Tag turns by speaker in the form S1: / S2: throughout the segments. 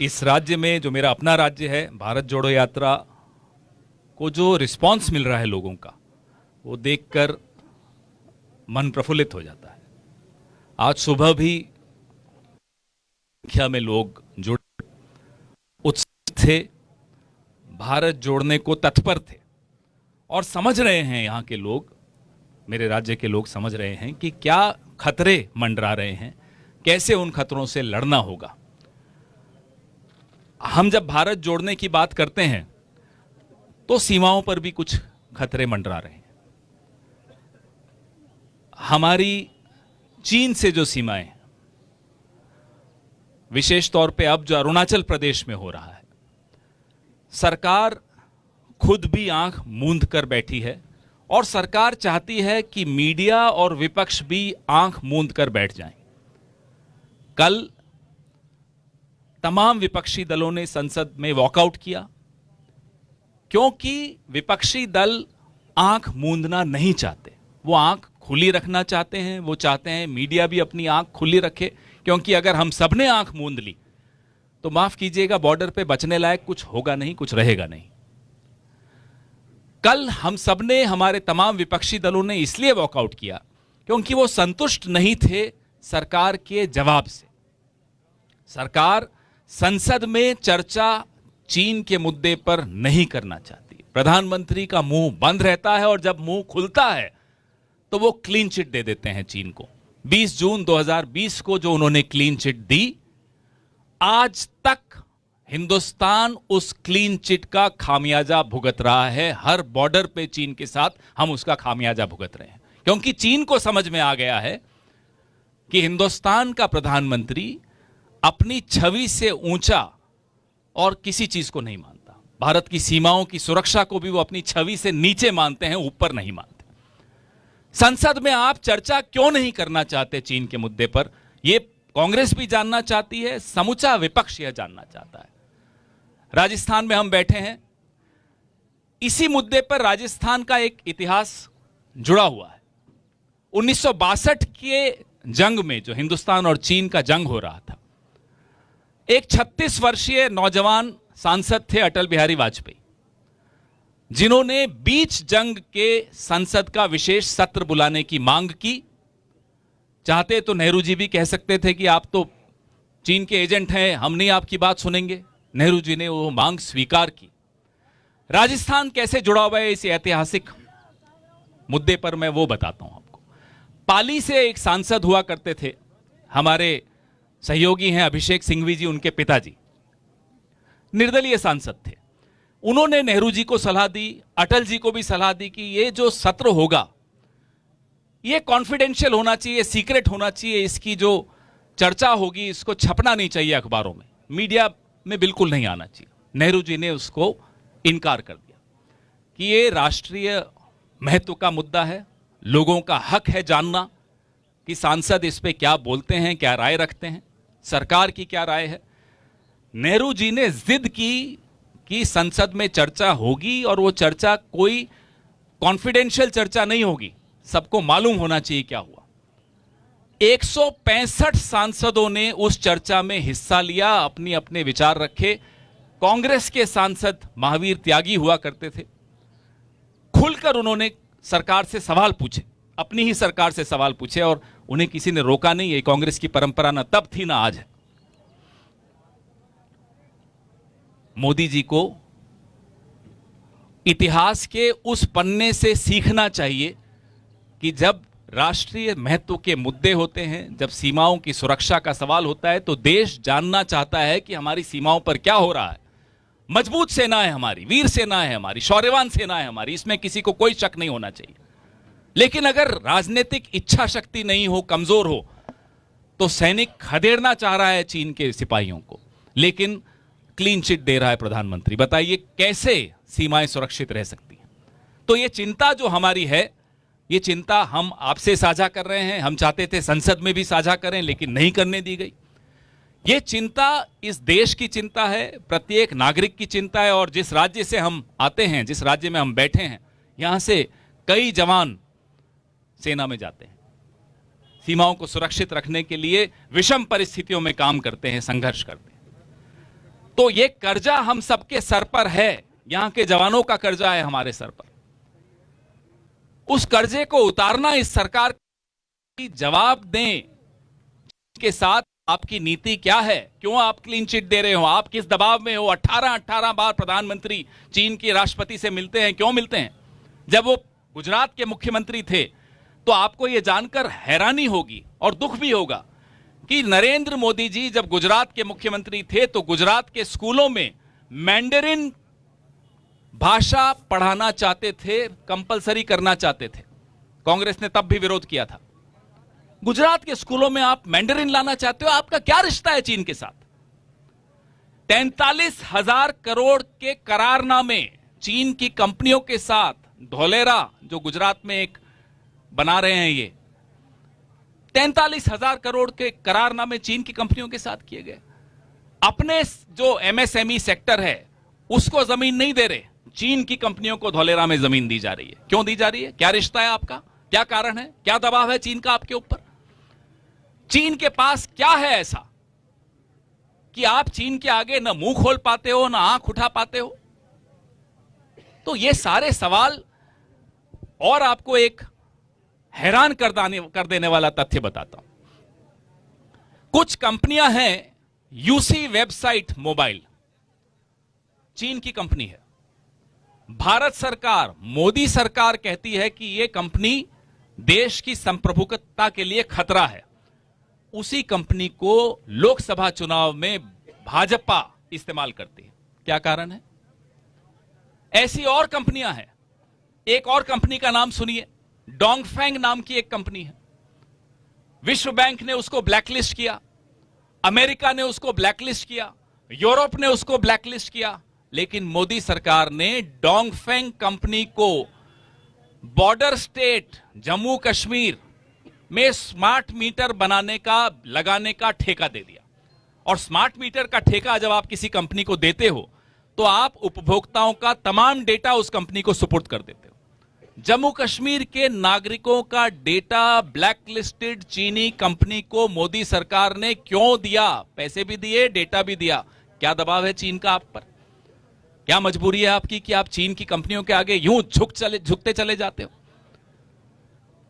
S1: इस राज्य में, जो मेरा अपना राज्य है, भारत जोड़ो यात्रा को जो रिस्पांस मिल रहा है लोगों का, वो देखकर मन प्रफुल्लित हो जाता है। आज सुबह भी संख्या में लोग जुड़े, उत्साहित थे, भारत जोड़ने को तत्पर थे और समझ रहे हैं, यहाँ के लोग, मेरे राज्य के लोग समझ रहे हैं कि क्या खतरे मंडरा रहे हैं, कैसे उन खतरों से लड़ना होगा। हम जब भारत जोड़ने की बात करते हैं तो सीमाओं पर भी कुछ खतरे मंडरा रहे हैं। हमारी चीन से जो सीमाएं, विशेष तौर पे अब जो अरुणाचल प्रदेश में हो रहा है, सरकार खुद भी आंख मूंद कर बैठी है और सरकार चाहती है कि मीडिया और विपक्ष भी आंख मूंद कर बैठ जाएं। कल तमाम विपक्षी दलों ने संसद में वॉकआउट किया क्योंकि विपक्षी दल आंख मूंदना नहीं चाहते, वो आंख खुली रखना चाहते हैं। वो चाहते हैं मीडिया भी अपनी आंख खुली रखे, क्योंकि अगर हम सबने आंख मूंद ली तो माफ कीजिएगा, बॉर्डर पे बचने लायक कुछ होगा नहीं, कुछ रहेगा नहीं। कल हम सबने, हमारे तमाम विपक्षी दलों ने इसलिए वॉकआउट किया क्योंकि वो संतुष्ट नहीं थे सरकार के जवाब से। सरकार संसद में चर्चा चीन के मुद्दे पर नहीं करना चाहती। प्रधानमंत्री का मुंह बंद रहता है और जब मुंह खुलता है तो वो क्लीन चिट दे देते हैं चीन को। 20 जून 2020 को जो उन्होंने क्लीन चिट दी, आज तक हिंदुस्तान उस क्लीन चिट का खामियाजा भुगत रहा है। हर बॉर्डर पे चीन के साथ हम उसका खामियाजा भुगत रहे हैं, क्योंकि चीन को समझ में आ गया है कि हिंदुस्तान का प्रधानमंत्री अपनी छवि से ऊंचा और किसी चीज को नहीं मानता। भारत की सीमाओं की सुरक्षा को भी वो अपनी छवि से नीचे मानते हैं, ऊपर नहीं मानते। संसद में आप चर्चा क्यों नहीं करना चाहते चीन के मुद्दे पर? यह कांग्रेस भी जानना चाहती है, समूचा विपक्ष यह जानना चाहता है। राजस्थान में हम बैठे हैं, इसी मुद्दे पर राजस्थान का एक इतिहास जुड़ा हुआ है। 1962 के जंग में, जो हिंदुस्तान और चीन का जंग हो रहा था, एक 36 वर्षीय नौजवान सांसद थे अटल बिहारी वाजपेयी, जिन्होंने बीच जंग के संसद का विशेष सत्र बुलाने की मांग की। चाहते तो नेहरू जी भी कह सकते थे कि आप तो चीन के एजेंट हैं, हम नहीं आपकी बात सुनेंगे। नेहरू जी ने वो मांग स्वीकार की। राजस्थान कैसे जुड़ा हुआ है इस ऐतिहासिक मुद्दे पर, मैं वो बताता हूं आपको। पाली से एक सांसद हुआ करते थे, हमारे सहयोगी हैं अभिषेक सिंघवी जी, उनके पिताजी निर्दलीय सांसद थे। उन्होंने नेहरू जी को सलाह दी, अटल जी को भी सलाह दी कि ये जो सत्र होगा ये कॉन्फिडेंशियल होना चाहिए, सीक्रेट होना चाहिए, इसकी जो चर्चा होगी इसको छपना नहीं चाहिए अखबारों में, मीडिया में बिल्कुल नहीं आना चाहिए। नेहरू जी ने उसको इनकार कर दिया कि ये राष्ट्रीय महत्व का मुद्दा है, लोगों का हक है जानना कि सांसद इस पे क्या बोलते हैं, क्या राय रखते हैं, सरकार की क्या राय है। नेहरू जी ने जिद की कि संसद में चर्चा होगी और वो चर्चा कोई कॉन्फिडेंशियल चर्चा नहीं होगी, सबको मालूम होना चाहिए क्या हुआ। 165 सांसदों ने उस चर्चा में हिस्सा लिया, अपनी अपने विचार रखे। कांग्रेस के सांसद महावीर त्यागी हुआ करते थे, खुलकर उन्होंने सरकार से सवाल पूछे, अपनी ही सरकार से सवाल पूछे और उन्हें किसी ने रोका नहीं। ये कांग्रेस की परंपरा ना तब थी ना आज है। मोदी जी को इतिहास के उस पन्ने से सीखना चाहिए कि जब राष्ट्रीय महत्व के मुद्दे होते हैं, जब सीमाओं की सुरक्षा का सवाल होता है, तो देश जानना चाहता है कि हमारी सीमाओं पर क्या हो रहा है। मजबूत सेना है हमारी, वीर सेना है हमारी, शौर्यवान सेना है हमारी, इसमें किसी को कोई शक नहीं होना चाहिए। लेकिन अगर राजनीतिक इच्छा शक्ति नहीं हो, कमजोर हो, तो सैनिक खदेड़ना चाह रहा है चीन के सिपाहियों को, लेकिन क्लीन चिट दे रहा है प्रधानमंत्री। बताइए कैसे सीमाएं सुरक्षित रह सकती हैं? तो ये चिंता जो हमारी है, ये चिंता हम आपसे साझा कर रहे हैं। हम चाहते थे संसद में भी साझा करें, लेकिन नहीं करने दी गई। ये चिंता इस देश की चिंता है, प्रत्येक नागरिक की चिंता है। और जिस राज्य से हम आते हैं, जिस राज्य में हम बैठे हैं, यहां से कई जवान सेना में जाते हैं, सीमाओं को सुरक्षित रखने के लिए विषम परिस्थितियों में काम करते हैं, संघर्ष करते हैं। तो ये कर्जा हम सबके सर पर है, यहां के जवानों का कर्जा है हमारे सर पर। उस कर्जे को उतारना इस सरकार की जवाब दें के साथ आपकी नीति क्या है, क्यों आप क्लीन चिट दे रहे हो, आप किस दबाव में हो। 18 बार प्रधानमंत्री चीन के राष्ट्रपति से मिलते हैं, क्यों मिलते हैं? जब वो गुजरात के मुख्यमंत्री थे तो आपको यह जानकर हैरानी होगी और दुख भी होगा कि नरेंद्र मोदी जी जब गुजरात के मुख्यमंत्री थे तो गुजरात के स्कूलों में मैंडरिन भाषा पढ़ाना चाहते थे, कंपलसरी करना चाहते थे। कांग्रेस ने तब भी विरोध किया था। गुजरात के स्कूलों में आप मैंडरिन लाना चाहते हो, आपका क्या रिश्ता है चीन के साथ? 43,000 करोड़ के करारनामे चीन की कंपनियों के साथ, धोलेरा जो गुजरात में एक बना रहे हैं, ये 43,000 करोड़ के करारनामे चीन की कंपनियों के साथ किए गए। अपने जो एमएसएमई सेक्टर है उसको जमीन नहीं दे रहे, चीन की कंपनियों को धोलेरा में जमीन दी जा रही है। क्यों दी जा रही है? क्या रिश्ता है आपका? क्या कारण है? क्या दबाव है चीन का आपके ऊपर? चीन के पास क्या है ऐसा कि आप चीन के आगे न मुंह खोल पाते हो, न आंख उठा पाते हो? तो ये सारे सवाल, और आपको एक हैरान कर देने वाला तथ्य बताता हूं। कुछ कंपनियां हैं, यूसी वेबसाइट मोबाइल चीन की कंपनी है। भारत सरकार, मोदी सरकार कहती है कि यह कंपनी देश की संप्रभुता के लिए खतरा है। उसी कंपनी को लोकसभा चुनाव में भाजपा इस्तेमाल करती है। क्या कारण है? ऐसी और कंपनियां हैं। एक और कंपनी का नाम सुनिए, डोंगफेंग नाम की एक कंपनी है। विश्व बैंक ने उसको ब्लैकलिस्ट किया, अमेरिका ने उसको ब्लैकलिस्ट किया, यूरोप ने उसको ब्लैकलिस्ट किया, लेकिन मोदी सरकार ने डोंगफेंग कंपनी को बॉर्डर स्टेट जम्मू कश्मीर में स्मार्ट मीटर लगाने का ठेका दे दिया। और स्मार्ट मीटर का ठेका जब आप किसी कंपनी को देते हो तो आप उपभोक्ताओं का तमाम डेटा उस कंपनी को सुपुर्द कर देते हो। जम्मू कश्मीर के नागरिकों का डेटा ब्लैकलिस्टेड चीनी कंपनी को मोदी सरकार ने क्यों दिया? पैसे भी दिए, डेटा भी दिया। क्या दबाव है चीन का आप पर? क्या मजबूरी है आपकी कि आप चीन की कंपनियों के आगे यूं झुकते चले जाते हो?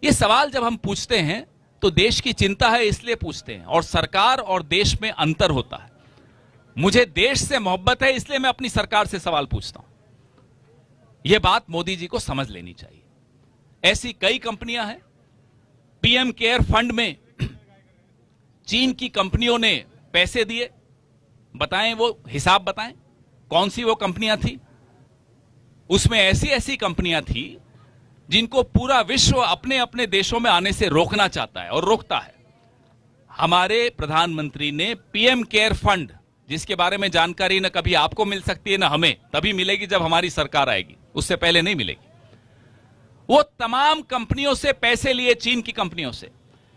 S1: ये सवाल जब हम पूछते हैं तो देश की चिंता है इसलिए पूछते हैं, और सरकार और देश में अंतर होता है। मुझे देश से मोहब्बत है इसलिए मैं अपनी सरकार से सवाल पूछता हूं। यह बात मोदी जी को समझ लेनी चाहिए। ऐसी कई कंपनियां हैं। पीएम केयर फंड में चीन की कंपनियों ने पैसे दिए। बताएं, वो हिसाब बताएं, कौन सी वो कंपनियां थी? उसमें ऐसी ऐसी कंपनियां थी जिनको पूरा विश्व अपने अपने देशों में आने से रोकना चाहता है और रोकता है। हमारे प्रधानमंत्री ने पीएम केयर फंड, जिसके बारे में जानकारी न कभी आपको मिल सकती है न हमें, तभी मिलेगी जब हमारी सरकार आएगी, उससे पहले नहीं मिलेगी। वो तमाम कंपनियों से पैसे लिए, चीन की कंपनियों से।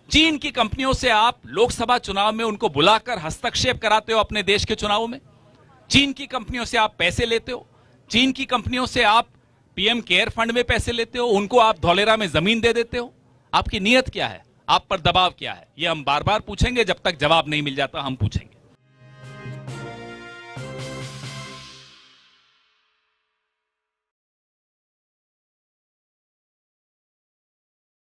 S1: चीन की कंपनियों से आप लोकसभा चुनाव में उनको बुलाकर हस्तक्षेप कराते हो अपने देश के चुनावों में। चीन की कंपनियों से आप पैसे लेते हो। चीन की कंपनियों से आप पीएम केयर फंड में पैसे लेते हो, उनको आप धौलेरा में जमीन दे देते हो। आपकी नीयत क्या है? आप पर दबाव क्या है? यह हम बार बार पूछेंगे, जब तक जवाब नहीं मिल जाता हम पूछेंगे।